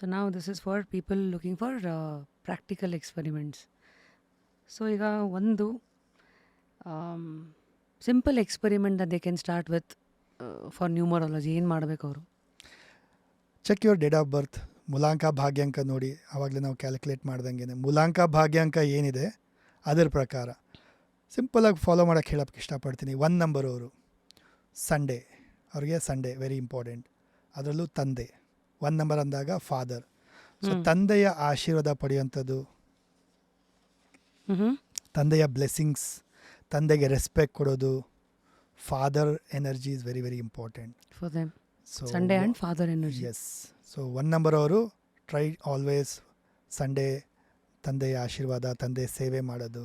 So ನಾವು this is for people looking for practical experiments. So ಈಗ ಒಂದು simple experiment that they can start with for numerology ಏನು ಮಾಡಬೇಕು ಅವರು? Check your date of birth, ಮೂಲಾಂಕ ಭಾಗ್ಯಾಂಕ ನೋಡಿ. ಆವಾಗಲೇ ನಾವು ಕ್ಯಾಲ್ಕುಲೇಟ್ ಮಾಡ್ದಂಗೆ ಮೂಲಾಂಕ ಭಾಗ್ಯಾಂಕ ಏನಿದೆ ಅದರ ಪ್ರಕಾರ ಸಿಂಪಲಾಗಿ ಫಾಲೋ ಮಾಡೋಕ್ಕೆ ಹೇಳೋಕ್ಕೆ ಇಷ್ಟಪಡ್ತೀನಿ. 1 ನಂಬರ್ ಅವರು ಸಂಡೇ, ಅವ್ರಿಗೆ ಸಂಡೇ ವೆರಿ ಇಂಪಾರ್ಟೆಂಟ್. ಅದರಲ್ಲೂ ತಂದೆ 1 ನಂಬರ್ ಅಂದಾಗ ಫಾದರ್. ಸೊ ತಂದೆಯ ಆಶೀರ್ವಾದ ಪಡೆಯುವಂಥದ್ದು, ತಂದೆಯ ಬ್ಲೆಸ್ಸಿಂಗ್ಸ್, ತಂದೆಗೆ ರೆಸ್ಪೆಕ್ಟ್ ಕೊಡೋದು, father energy is very very important for them. So Sunday and father energy. Yes. So 1 number ಅವರು ಟ್ರೈ ಆಲ್ವೇಸ್ ಸಂಡೇ ತಂದೆಯ ಆಶೀರ್ವಾದ, ತಂದೆ ಸೇವೆ ಮಾಡೋದು,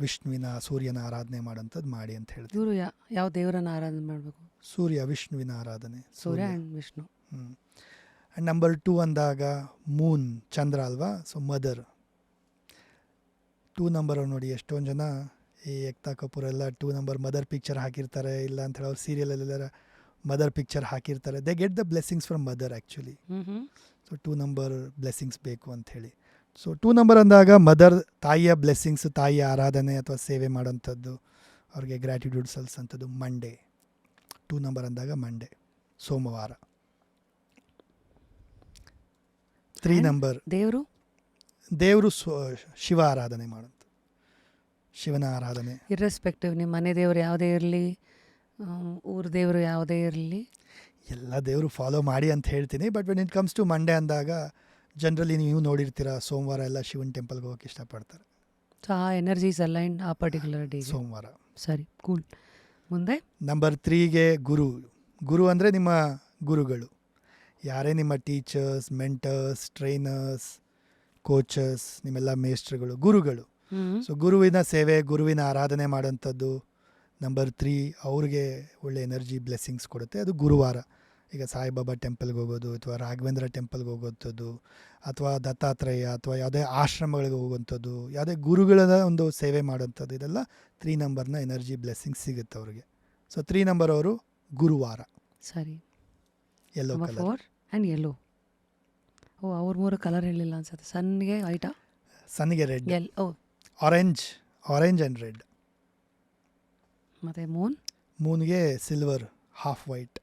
ವಿಷ್ಣುವಿನ ಸೂರ್ಯನ ಆರಾಧನೆ ಮಾಡೋಂಥದ್ದು ಮಾಡಿ ಅಂತ ಹೇಳ್ತೀವಿ. ಇವರು ಯಾವ ದೇವರನ್ನ ಆರಾಧನೆ ಮಾಡಬೇಕು? ಸೂರ್ಯ, ವಿಷ್ಣುವಿನ ಆರಾಧನೆ. ಸೂರ್ಯ ಆ್ಯಂಡ್ ವಿಷ್ಣು. ಆ್ಯಂಡ್ ನಂಬರ್ 2 ಅಂದಾಗ ಮೂನ್, ಚಂದ್ರ ಅಲ್ವಾ. ಸೊ ಮದರ್ 2 ನಂಬರ್ ಅವ್ರು ನೋಡಿ. ಎಷ್ಟೊಂದು ಜನ ಈ ಏಕ್ತಾ ಕಪೂರ್ ಎಲ್ಲ 2 ನಂಬರ್ ಮದರ್ ಪಿಕ್ಚರ್ ಹಾಕಿರ್ತಾರೆ, ಇಲ್ಲ ಅಂತ ಹೇಳಿ ಅವ್ರು ಸೀರಿಯಲಲ್ಲೆಲ್ಲ ಮದರ್ ಪಿಕ್ಚರ್ ಹಾಕಿರ್ತಾರೆ. They get the blessings from mother actually. So 2 number blessings ಬೇಕು ಅಂಥೇಳಿ. ಸೊ 2 ನಂಬರ್ ಅಂದಾಗ ಮದರ್, ತಾಯಿಯ ಬ್ಲೆಸ್ಸಿಂಗ್ಸ್, ತಾಯಿಯ ಆರಾಧನೆ ಅಥವಾ ಸೇವೆ ಮಾಡೋಂಥದ್ದು, ಅವ್ರಿಗೆ ಗ್ರ್ಯಾಟಿಟ್ಯೂಡ್ ಸಲ್ಲಿಸೋಂಥದ್ದು. ಮಂಡೇ 2 ನಂಬರ್ ಅಂದಾಗ ಮಂಡೇ, ಸೋಮವಾರ. 3 ನಂಬರ್ ದೇವರು ಶಿವ ಆರಾಧನೆ ಮಾಡೋಂಥದ್ದು, ಶಿವನ ಆರಾಧನೆ. ಇರ್ರೆಸ್ಪೆಕ್ಟಿವ್ ನಿಮ್ಮ ಮನೆ ದೇವರು ಯಾವುದೇ ಇರಲಿ, ಊರ ದೇವರು ಯಾವುದೇ ಇರಲಿ, ಎಲ್ಲ ದೇವರು ಫಾಲೋ ಮಾಡಿ ಅಂತ ಹೇಳ್ತೀನಿ. But when it comes to Monday ಅಂದಾಗ ಜನರಲಿ ನೀವು ನೋಡಿರ್ತೀರ, ಸೋಮವಾರ ಎಲ್ಲ ಶಿವನ ಟೆಂಪಲ್ಗೆ ಹೋಗೋಕೆ ಇಷ್ಟಪಡ್ತಾರೆ. ಸೊ ಆ ಎನರ್ಜೀಸ್ ಅಲೈನ್ ಆ ಪರ್ಟಿಕ್ಯುಲರ್ ಡೇ, ಸೋಮವಾರ. ಸರಿ, ಕೂಲ್. ಮುಂದೆ ನಂಬರ್ 3ಗೆ ಗುರು ಅಂದರೆ ನಿಮ್ಮ ಗುರುಗಳು. ಯಾರೇ ನಿಮ್ಮ ಟೀಚರ್ಸ್, ಮೆಂಟರ್ಸ್, ಟ್ರೈನರ್ಸ್, ಕೋಚಸ್, ನಿಮ್ಮೆಲ್ಲ ಮೇಸ್ಟ್ರುಗಳು ಗುರುಗಳು. ಸೊ ಗುರುವಿನ ಸೇವೆ, ಗುರುವಿನ ಆರಾಧನೆ ಮಾಡೋಂಥದ್ದು ನಂಬರ್ 3 ಅವ್ರಿಗೆ ಒಳ್ಳೆ ಎನರ್ಜಿ ಬ್ಲೆಸ್ಸಿಂಗ್ಸ್ ಕೊಡುತ್ತೆ. ಅದು ಗುರುವಾರ. ಈಗ ಸಾಯಿಬಾಬಾ ಟೆಂಪಲ್ಗೆ ಹೋಗೋದು, ಅಥವಾ ರಾಘವೇಂದ್ರ ಟೆಂಪಲ್ಗೆ ಹೋಗೋಂಥದ್ದು, ಅಥವಾ ದತ್ತಾತ್ರೇಯ, ಅಥವಾ ಯಾವುದೇ ಆಶ್ರಮಗಳಿಗೆ ಹೋಗುವಂಥದ್ದು, ಯಾವುದೇ ಗುರುಗಳ ಒಂದು ಸೇವೆ ಮಾಡೋಂಥದ್ದು, ಇದೆಲ್ಲ 3 ನಂಬರ್ನ ಎನರ್ಜಿ ಬ್ಲೆಸ್ಸಿಂಗ್ ಸಿಗುತ್ತೆ ಅವ್ರಿಗೆ. ಸೊ 3 ನಂಬರ್ ಅವರು ಗುರುವಾರ. ಸರಿ. Yellow number colour 4 and yellow. Oh, ಅವ್ರ 3 ಕಲರ್ ಹೇಳಿಲ್ಲ ಅನ್ಸುತ್ತೆ. ಸನ್ಗೆ ವೈಟಾ? ಸನ್ಗೆ red, oh, orange and red. ಮತ್ತು ಮೂನ್ಗೆ ಸಿಲ್ವರ್, ಹಾಫ್ ವೈಟ್.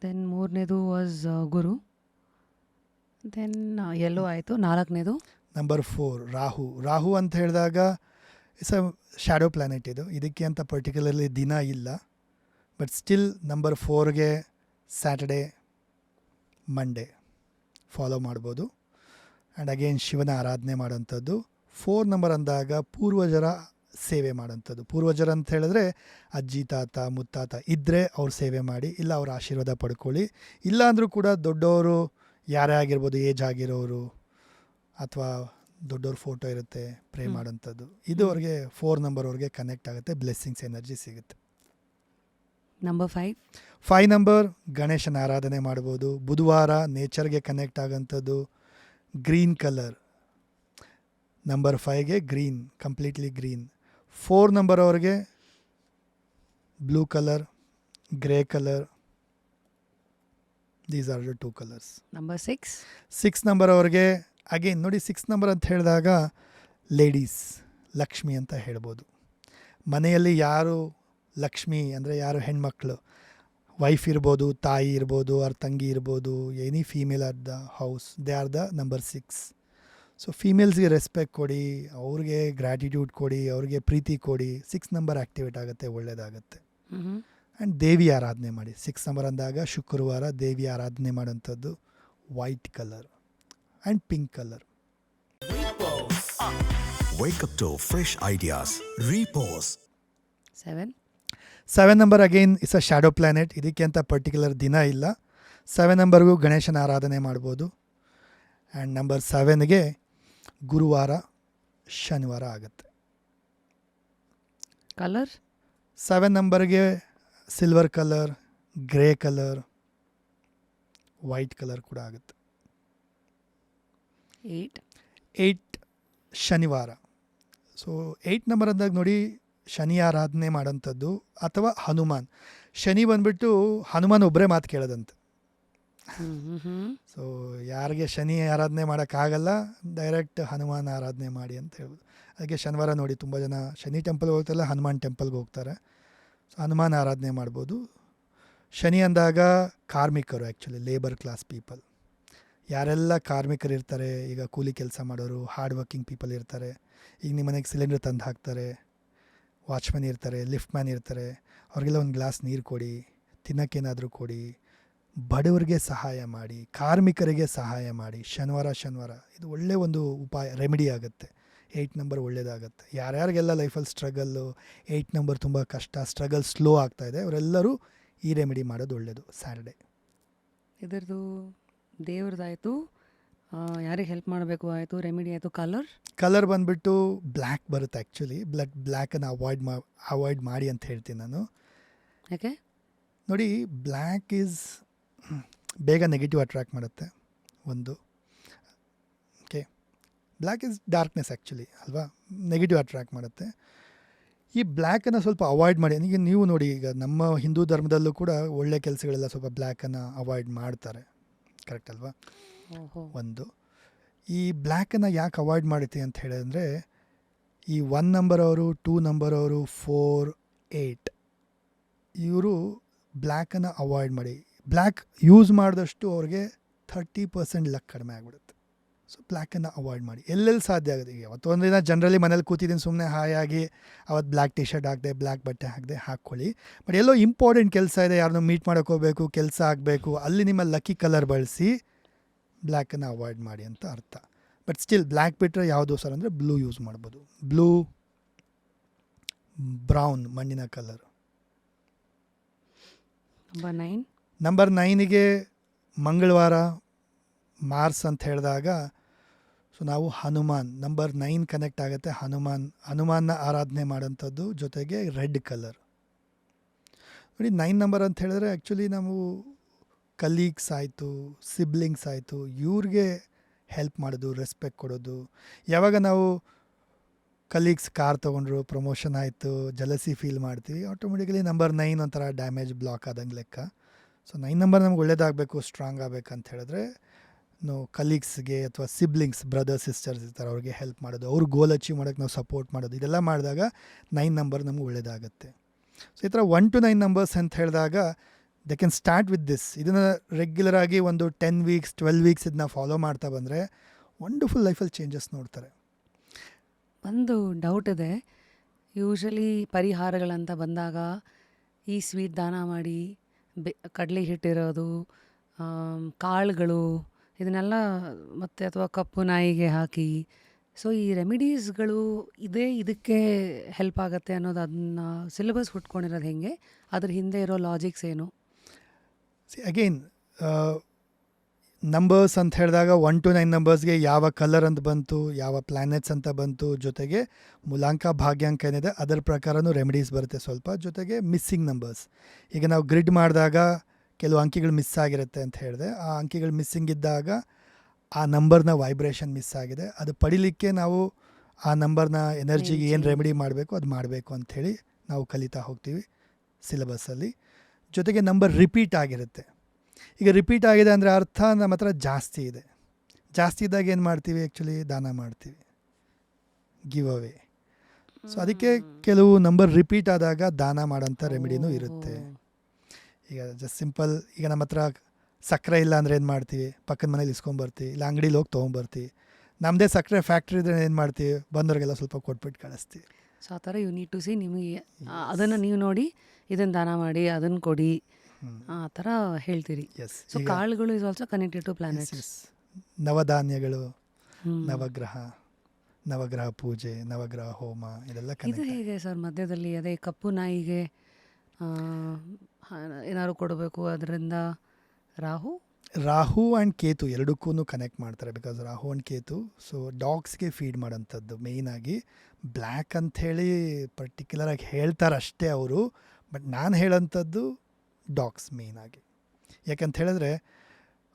ದೆನ್ 3ನೇದು ವಾಸ್ ಗುರು. ದೆನ್ ಯೆಲ್ಲೋ ಆಯಿತು. 4ನೇದು ನಂಬರ್ 4 ರಾಹು ಅಂತ ಹೇಳಿದಾಗ ಇಟ್ಸ್ ಅ ಶ್ಯಾಡೋ ಪ್ಲ್ಯಾನೆಟ್. ಇದಕ್ಕೆ ಅಂತ ಪರ್ಟಿಕ್ಯುಲರ್ಲಿ ದಿನ ಇಲ್ಲ. ಬಟ್ ಸ್ಟಿಲ್ ನಂಬರ್ 4ಗೆ ಸ್ಯಾಟರ್ಡೇ, ಮಂಡೇ ಫಾಲೋ ಮಾಡ್ಬೋದು. ಆ್ಯಂಡ್ ಅಗೇನ್ ಶಿವನ ಆರಾಧನೆ ಮಾಡೋಂಥದ್ದು. 4 ನಂಬರ್ ಅಂದಾಗ ಪೂರ್ವಜರ ಸೇವೆ ಮಾಡೋಂಥದ್ದು. ಪೂರ್ವಜರು ಅಂತ ಹೇಳಿದ್ರೆ ಅಜ್ಜಿ, ತಾತ, ಮುತ್ತಾತ ಇದ್ದರೆ ಅವ್ರ ಸೇವೆ ಮಾಡಿ, ಇಲ್ಲ ಅವ್ರ ಆಶೀರ್ವಾದ ಪಡ್ಕೊಳ್ಳಿ. ಇಲ್ಲ ಅಂದರೂ ಕೂಡ ದೊಡ್ಡವರು ಯಾರೇ ಆಗಿರ್ಬೋದು, ಏಜ್ ಆಗಿರೋರು, ಅಥವಾ ದೊಡ್ಡವ್ರ ಫೋಟೋ ಇರುತ್ತೆ, ಪ್ರೇ ಮಾಡೋಂಥದ್ದು. ಇದು ಅವ್ರಿಗೆ 4 ನಂಬರ್ ಅವ್ರಿಗೆ ಕನೆಕ್ಟ್ ಆಗುತ್ತೆ, ಬ್ಲೆಸ್ಸಿಂಗ್ಸ್ ಎನರ್ಜಿ ಸಿಗುತ್ತೆ. ನಂಬರ್ 5 ನಂಬರ್ ಗಣೇಶನ ಆರಾಧನೆ ಮಾಡ್ಬೋದು. ಬುಧವಾರ ನೇಚರ್ಗೆ ಕನೆಕ್ಟ್ ಆಗೋಂಥದ್ದು, ಗ್ರೀನ್ ಕಲರ್. ನಂಬರ್ 5ಗೆ ಗ್ರೀನ್, ಕಂಪ್ಲೀಟ್ಲಿ ಗ್ರೀನ್. 4 ನಂಬರ್ ಅವ್ರಿಗೆ blue colour, grey colour. These are the 2 colours. Number 6 number ಅವ್ರಿಗೆ ಅಗೇನ್ ನೋಡಿ, 6 ನಂಬರ್ ಅಂತ ಹೇಳಿದಾಗ ಲೇಡೀಸ್, ಲಕ್ಷ್ಮಿ ಅಂತ ಹೇಳ್ಬೋದು. ಮನೆಯಲ್ಲಿ ಯಾರು ಲಕ್ಷ್ಮಿ ಅಂದರೆ ಯಾರು ಹೆಣ್ಮಕ್ಳು, ವೈಫ್ ಇರ್ಬೋದು, ತಾಯಿ ಇರ್ಬೋದು, ಅವ್ರ ತಂಗಿ ಇರ್ಬೋದು, any female are the house, they are the number 6. So ಫೀಮೇಲ್ಸ್ಗೆ ರೆಸ್ಪೆಕ್ಟ್ ಕೊಡಿ, ಅವ್ರಿಗೆ ಗ್ರ್ಯಾಟಿಟ್ಯೂಡ್ ಕೊಡಿ, ಅವ್ರಿಗೆ ಪ್ರೀತಿ ಕೊಡಿ. 6 ನಂಬರ್ ಆ್ಯಕ್ಟಿವೇಟ್ ಆಗುತ್ತೆ, ಒಳ್ಳೆಯದಾಗುತ್ತೆ. ಆ್ಯಂಡ್ ದೇವಿ ಆರಾಧನೆ ಮಾಡಿ. 6 ನಂಬರ್ ಅಂದಾಗ ಶುಕ್ರವಾರ ದೇವಿ ಆರಾಧನೆ ಮಾಡೋಂಥದ್ದು. White colour and pink colour. Wake up to fresh ideas. Repose. 7 number again it's a shadow planet. ಇದಕ್ಕೆ ಅಂತ ಪರ್ಟಿಕ್ಯುಲರ್ ದಿನ ಇಲ್ಲ. 7 ನಂಬರ್ಗೂ ಗಣೇಶನ ಆರಾಧನೆ ಮಾಡ್ಬೋದು. ಆ್ಯಂಡ್ ನಂಬರ್ 7ಗೆ ಗುರುವಾರ, ಶನಿವಾರ ಆಗುತ್ತೆ. ಕಲರ್ 7 ನಂಬರ್ಗೆ silver colour, grey colour, white colour ಕೂಡ ಆಗುತ್ತೆ. 8 ಶನಿವಾರ. ಸೊ 8 ನಂಬರ್ ಅಂದಾಗ ನೋಡಿ, ಶನಿ ಆರಾಧನೆ ಮಾಡೋಂಥದ್ದು, ಅಥವಾ ಹನುಮಾನ್. ಶನಿ ಬಂದುಬಿಟ್ಟು ಹನುಮಾನ್ ಒಬ್ಬರೇ ಮಾತು ಕೇಳೋದಂತೆ. ಸೊ ಯಾರಿಗೆ ಶನಿ ಆರಾಧನೆ ಮಾಡೋಕ್ಕಾಗಲ್ಲ, ಡೈರೆಕ್ಟ್ ಹನುಮಾನ್ ಆರಾಧನೆ ಮಾಡಿ ಅಂತ ಹೇಳ್ಬೋದು. ಅದಕ್ಕೆ ಶನಿವಾರ ನೋಡಿ ತುಂಬ ಜನ ಶನಿ ಟೆಂಪಲ್ಗೆ ಹೋಗ್ತಾರಲ್ಲ, ಹನುಮಾನ್ ಟೆಂಪಲ್ಗೆ ಹೋಗ್ತಾರೆ. ಸೊ ಹನುಮಾನ್ ಆರಾಧನೆ ಮಾಡ್ಬೋದು. ಶನಿ ಅಂದಾಗ ಕಾರ್ಮಿಕರು, ಆ್ಯಕ್ಚುಲಿ ಲೇಬರ್ ಕ್ಲಾಸ್ ಪೀಪಲ್, ಯಾರೆಲ್ಲ ಕಾರ್ಮಿಕರು ಇರ್ತಾರೆ, ಈಗ ಕೂಲಿ ಕೆಲಸ ಮಾಡೋರು, ಹಾರ್ಡ್ ವರ್ಕಿಂಗ್ ಪೀಪಲ್ ಇರ್ತಾರೆ. ಈಗ ನಿಮ್ಮ ಮನೆಗೆ ಸಿಲಿಂಡರ್ ತಂದು ಹಾಕ್ತಾರೆ, ವಾಚ್ಮ್ಯಾನ್ ಇರ್ತಾರೆ, ಲಿಫ್ಟ್ ಮ್ಯಾನ್ ಇರ್ತಾರೆ, ಅವ್ರಿಗೆಲ್ಲ ಒಂದು ಗ್ಲಾಸ್ ನೀರು ಕೊಡಿ, ತಿನ್ನೋಕ್ಕೇನಾದರೂ ಕೊಡಿ, ಬಡವರಿಗೆ ಸಹಾಯ ಮಾಡಿ, ಕಾರ್ಮಿಕರಿಗೆ ಸಹಾಯ ಮಾಡಿ. ಶನಿವಾರ ಇದು ಒಳ್ಳೆಯ ಒಂದು ಉಪಾಯ, ರೆಮಿಡಿ ಆಗುತ್ತೆ. 8 ನಂಬರ್ ಒಳ್ಳೆಯದಾಗುತ್ತೆ. ಯಾರ್ಯಾರಿಗೆಲ್ಲ ಲೈಫಲ್ಲಿ ಸ್ಟ್ರಗಲ್ಲು, 8 ನಂಬರ್ ತುಂಬ ಕಷ್ಟ, ಸ್ಟ್ರಗಲ್ ಸ್ಲೋ ಆಗ್ತಾಯಿದೆ, ಅವರೆಲ್ಲರೂ ಈ ರೆಮಿಡಿ ಮಾಡೋದು ಒಳ್ಳೆಯದು. ಸ್ಯಾಟರ್ಡೆ ಇದರದ್ದು ದೇವ್ರದ್ದಾಯಿತು, ಯಾರಿಗೆ ಹೆಲ್ಪ್ ಮಾಡಬೇಕು ಆಯಿತು, ರೆಮಿಡಿ ಆಯಿತು. ಕಲರ್ ಬಂದುಬಿಟ್ಟು ಬ್ಲ್ಯಾಕ್ ಬರುತ್ತೆ. ಆ್ಯಕ್ಚುಲಿ ಬ್ಲ್ಯಾಕನ್ನು ಅವಾಯ್ಡ್ ಮಾಡಿ ಅಂತ ಹೇಳ್ತೀನಿ ನಾನು. ಯಾಕೆ ನೋಡಿ, ಬ್ಲ್ಯಾಕ್ ಈಸ್ ಬೇಗ ನೆಗೆಟಿವ್ ಅಟ್ರ್ಯಾಕ್ಟ್ ಮಾಡುತ್ತೆ ಒಂದು. Okay, black is darkness actually ಅಲ್ವಾ, ನೆಗೆಟಿವ್ ಅಟ್ರ್ಯಾಕ್ಟ್ ಮಾಡುತ್ತೆ. ಈ ಬ್ಲ್ಯಾಕನ್ನು ಸ್ವಲ್ಪ ಅವಾಯ್ಡ್ ಮಾಡಿ. ಈಗ ನೀವು ನೋಡಿ, ಈಗ ನಮ್ಮ ಹಿಂದೂ ಧರ್ಮದಲ್ಲೂ ಕೂಡ ಒಳ್ಳೆ ಕೆಲಸಗಳೆಲ್ಲ ಸ್ವಲ್ಪ ಬ್ಲ್ಯಾಕನ್ನು ಅವಾಯ್ಡ್ ಮಾಡ್ತಾರೆ, ಕರೆಕ್ಟ್ ಅಲ್ವಾ? ಒಂದು ಈ ಬ್ಲ್ಯಾಕನ್ನು ಯಾಕೆ ಅವಾಯ್ಡ್ ಮಾಡುತ್ತೆ ಅಂತ ಹೇಳಿದ್ರೆ, ಈ 1 ನಂಬರ್ ಅವರು, 2 ನಂಬರ್ ಅವರು, 4, 8 ಇವರು ಬ್ಲ್ಯಾಕನ್ನು ಅವಾಯ್ಡ್ ಮಾಡಿ. ಬ್ಲ್ಯಾಕ್ ಯೂಸ್ ಮಾಡಿದಷ್ಟು ಅವ್ರಿಗೆ 30% ಲಕ್ ಕಡಿಮೆ ಆಗಿಬಿಡುತ್ತೆ. ಸೊ ಬ್ಲ್ಯಾಕನ್ನು ಅವಾಯ್ಡ್ ಮಾಡಿ ಎಲ್ಲೆಲ್ಲಿ ಸಾಧ್ಯ ಆಗುತ್ತೆ. ಈಗ ಅವತ್ತೊಂದು ದಿನ ಜನರಲಿ ಮನೇಲಿ ಕೂತಿದ್ದೀನಿ ಸುಮ್ಮನೆ ಹಾಯಾಗಿ, ಅವತ್ತು ಬ್ಲ್ಯಾಕ್ ಟಿ ಶರ್ಟ್ ಹಾಕಿದೆ, ಬ್ಲ್ಯಾಕ್ ಬಟ್ಟೆ ಹಾಕಿದೆ, ಹಾಕ್ಕೊಳ್ಳಿ. ಬಟ್ ಎಲ್ಲೋ ಇಂಪಾರ್ಟೆಂಟ್ ಕೆಲಸ ಇದೆ, ಯಾರನ್ನೂ ಮೀಟ್ ಮಾಡೋಕ್ಕೆ ಹೋಗಬೇಕು, ಕೆಲಸ ಆಗಬೇಕು, ಅಲ್ಲಿ ನಿಮ್ಮ ಲಕ್ಕಿ ಕಲರ್ ಬಳಸಿ ಬ್ಲ್ಯಾಕನ್ನು ಅವಾಯ್ಡ್ ಮಾಡಿ ಅಂತ ಅರ್ಥ. ಬಟ್ ಸ್ಟಿಲ್ ಬ್ಲ್ಯಾಕ್ ಬಿಟ್ಟರೆ ಯಾವುದು ಸರ್ ಅಂದರೆ ಬ್ಲೂ ಯೂಸ್ ಮಾಡ್ಬೋದು. ಬ್ಲೂ, ಬ್ರೌನ್ ಮಣ್ಣಿನ ಕಲರ್. ನಂಬರ್ 9ಗೆ ಮಂಗಳವಾರ, ಮಾರ್ಸ್ ಅಂತ ಹೇಳಿದಾಗ ಸೊ ನಾವು ಹನುಮಾನ್, ನಂಬರ್ 9 ಕನೆಕ್ಟ್ ಆಗುತ್ತೆ. ಹನುಮಾನ್ನ ಆರಾಧನೆ ಮಾಡೋಂಥದ್ದು, ಜೊತೆಗೆ ರೆಡ್ ಕಲರ್. ನೋಡಿ, 9 ನಂಬರ್ ಅಂತ ಹೇಳಿದ್ರೆ ಆ್ಯಕ್ಚುಲಿ ನಾವು ಕಲೀಗ್ಸ್ ಆಯಿತು, ಸಿಬ್ಲಿಂಗ್ಸ್ ಆಯಿತು, ಇವ್ರಿಗೆ ಹೆಲ್ಪ್ ಮಾಡೋದು, ರೆಸ್ಪೆಕ್ಟ್ ಕೊಡೋದು. ಯಾವಾಗ ನಾವು ಕಲೀಗ್ಸ್ ಕಾರ್ ತೊಗೊಂಡ್ರು, ಪ್ರಮೋಷನ್ ಆಯಿತು, ಜಲಸಿ ಫೀಲ್ ಮಾಡ್ತೀವಿ, ಆಟೋಮೆಟಿಕಲಿ ನಂಬರ್ 9 ಒಂಥರ ಡ್ಯಾಮೇಜ್, ಬ್ಲಾಕ್ ಆದಂಗೆ ಲೆಕ್ಕ. ಸೊ 9 ನಂಬರ್ ನಮ್ಗೆ ಒಳ್ಳೇದಾಗಬೇಕು, ಸ್ಟ್ರಾಂಗ್ ಆಗಬೇಕಂತ ಹೇಳಿದ್ರೆ ನಾವು ಕಲೀಗ್ಸ್ಗೆ ಅಥವಾ ಸಿಬ್ಲಿಂಗ್ಸ್, ಬ್ರದರ್ ಸಿಸ್ಟರ್ಸ್ ಇರ್ತಾರೆ, ಅವ್ರಿಗೆ ಹೆಲ್ಪ್ ಮಾಡೋದು, ಅವ್ರ ಗೋಲ್ ಅಚೀವ್ ಮಾಡೋಕ್ಕೆ ನಾವು ಸಪೋರ್ಟ್ ಮಾಡೋದು, ಇದೆಲ್ಲ ಮಾಡಿದಾಗ 9 ನಂಬರ್ ನಮ್ಗೆ ಒಳ್ಳೇದಾಗುತ್ತೆ. ಸೊ ಈ ಥರ 1 to 9 ನಂಬರ್ಸ್ ಅಂತ ಹೇಳಿದಾಗ they can start with this. ಇದನ್ನು ರೆಗ್ಯುಲರಾಗಿ ಒಂದು 10 weeks 12 weeks ಇದನ್ನ ಫಾಲೋ ಮಾಡ್ತಾ ಬಂದರೆ ವಂಡರ್ಫುಲ್ ಲೈಫಲ್ಲಿ ಚೇಂಜಸ್ ನೋಡ್ತಾರೆ. ಒಂದು ಡೌಟ್ ಇದೆ, ಯೂಶಲಿ ಪರಿಹಾರಗಳಂತ ಬಂದಾಗ ಈ ಸ್ವೀಟ್ ದಾನ ಮಾಡಿ, ಕಡಲೆ ಹಿಟ್ಟಿರೋದು, ಕಾಳುಗಳು, ಇದನ್ನೆಲ್ಲ ಮತ್ತು ಅಥವಾ ಕಪ್ಪು ನಾಯಿಗೆ ಹಾಕಿ, ಸೊ ಈ ರೆಮಿಡೀಸ್ಗಳು ಇದಕ್ಕೆ ಹೆಲ್ಪ್ ಆಗುತ್ತೆ ಅನ್ನೋದು, ಅದನ್ನ ಸಿಲೆಬಸ್ ಹುಟ್ಕೊಂಡಿರೋದು ಹೆಂಗೆ, ಅದ್ರ ಹಿಂದೆ ಇರೋ ಲಾಜಿಕ್ಸ್ ಏನು? ಅಗೈನ್ ನಂಬರ್ಸ್ ಅಂತ ಹೇಳಿದಾಗ 1 to 9 ನಂಬರ್ಸ್ಗೆ ಯಾವ ಕಲರ್ ಅಂತ ಬಂತು, ಯಾವ ಪ್ಲ್ಯಾನೆಟ್ಸ್ ಅಂತ ಬಂತು, ಜೊತೆಗೆ ಮೂಲಾಂಕ ಭಾಗ್ಯಾಂಕ ಏನಿದೆ ಅದರ ಪ್ರಕಾರನೂ ರೆಮಿಡೀಸ್ ಬರುತ್ತೆ ಸ್ವಲ್ಪ, ಜೊತೆಗೆ ಮಿಸ್ಸಿಂಗ್ ನಂಬರ್ಸ್. ಈಗ ನಾವು ಗ್ರಿಡ್ ಮಾಡಿದಾಗ ಕೆಲವು ಅಂಕಿಗಳು ಮಿಸ್ ಆಗಿರುತ್ತೆ ಅಂತ ಹೇಳಿದೆ, ಆ ಅಂಕಿಗಳು ಮಿಸ್ಸಿಂಗ್ ಇದ್ದಾಗ ಆ ನಂಬರ್ನ ವೈಬ್ರೇಷನ್ ಮಿಸ್ ಆಗಿದೆ, ಅದು ಪಡಿಲಿಕ್ಕೆ ನಾವು ಆ ನಂಬರ್ನ ಎನರ್ಜಿಗೆ ಏನು ರೆಮಿಡಿ ಮಾಡಬೇಕು ಅದು ಮಾಡಬೇಕು ಅಂಥೇಳಿ ನಾವು ಕಲಿತಾ ಹೋಗ್ತೀವಿ ಸಿಲೆಬಸ್ಸಲ್ಲಿ. ಜೊತೆಗೆ ನಂಬರ್ ರಿಪೀಟ್ ಆಗಿರುತ್ತೆ. ಈಗ ರಿಪೀಟ್ ಆಗಿದೆ ಅಂದರೆ ಅರ್ಥ ನಮ್ಮ ಹತ್ರ ಜಾಸ್ತಿ ಇದೆ. ಜಾಸ್ತಿ ಇದ್ದಾಗ ಏನು ಮಾಡ್ತೀವಿ, ಆ್ಯಕ್ಚುಲಿ ದಾನ ಮಾಡ್ತೀವಿ, ಗಿವ್ ಅವೇ. ಸೊ ಅದಕ್ಕೆ ಕೆಲವು ನಂಬರ್ ರಿಪೀಟ್ ಆದಾಗ ದಾನ ಮಾಡೋಂಥ ರೆಮಿಡಿನೂ ಇರುತ್ತೆ. ಈಗ ಜಸ್ಟ್ ಸಿಂಪಲ್, ಈಗ ನಮ್ಮ ಹತ್ರ ಸಕ್ಕರೆ ಇಲ್ಲ ಅಂದರೆ ಏನು ಮಾಡ್ತೀವಿ, ಪಕ್ಕದ ಮನೇಲಿ ಇಸ್ಕೊಂಬರ್ತೀವಿ, ಇಲ್ಲ ಅಂಗಡೀಲಿ ಹೋಗಿ ತೊಗೊಂಬರ್ತೀವಿ. ನಮ್ಮದೇ ಸಕ್ಕರೆ ಫ್ಯಾಕ್ಟ್ರಿ ಇದ್ರೆ ಏನು ಮಾಡ್ತೀವಿ, ಬಂದವ್ರಿಗೆಲ್ಲ ಸ್ವಲ್ಪ ಕೊಟ್ಬಿಟ್ಟು ಕಳಿಸ್ತೀವಿ. ಸೊ ಆ ಥರ ಯು ನೀಡ್ ಟು ಸಿ, ನಿಮಗೆ ಅದನ್ನು ನೀವು ನೋಡಿ ಇದನ್ನು ದಾನ ಮಾಡಿ, ಅದನ್ನು ಕೊಡಿ, ಆ ಥರ ಹೇಳ್ತೀರಿ. ಸೊ ಕಾಳುಗಳು is also connected to planets. ನವಧಾನ್ಯಗಳು, ನವಗ್ರಹ ಪೂಜೆ, ನವಗ್ರಹ ಹೋಮ, ಇದೆಲ್ಲ ಇದು ಹೇಗೆ ಸರ್ ಮಧ್ಯದಲ್ಲಿ? ಅದೇ ಕಪ್ಪು ನಾಯಿಗೆ ಏನಾದ್ರು ಕೊಡಬೇಕು, ಅದರಿಂದ ರಾಹು ಆ್ಯಂಡ್ ಕೇತು ಎರಡಕ್ಕೂ ಕನೆಕ್ಟ್ ಮಾಡ್ತಾರೆ. Because Rahu and Ketu so ಡಾಗ್ಸ್ಗೆ ಫೀಡ್ ಮಾಡೋಂಥದ್ದು ಮೇಯ್ನಾಗಿ. ಬ್ಲ್ಯಾಕ್ ಅಂಥೇಳಿ ಪರ್ಟಿಕ್ಯುಲರಾಗಿ ಹೇಳ್ತಾರೆ ಅಷ್ಟೇ ಅವರು, ಬಟ್ ನಾನು ಹೇಳೋಂಥದ್ದು ಡಾಗ್ಸ್ ಮೇಯ್ನಾಗಿ. ಯಾಕಂತ ಹೇಳಿದ್ರೆ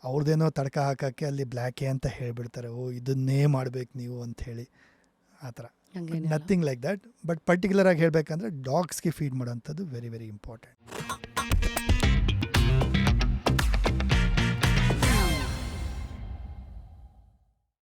ಅವ್ರದ್ದೇನೋ ತಡ್ಕ ಹಾಕೋಕ್ಕೆ ಅಲ್ಲಿ ಬ್ಲ್ಯಾಕೇ ಅಂತ ಹೇಳಿಬಿಡ್ತಾರೆ, ಓ ಇದನ್ನೇ ಮಾಡಬೇಕು ನೀವು ಅಂಥೇಳಿ, ಆ ಥರ. Nothing like that. ಬಟ್ ಪರ್ಟಿಕ್ಯುಲರಾಗಿ ಹೇಳಬೇಕಂದ್ರೆ ಡಾಗ್ಸ್ಗೆ ಫೀಡ್ ಮಾಡೋಂಥದ್ದು ವೆರಿ ವೆರಿ ಇಂಪಾರ್ಟೆಂಟ್.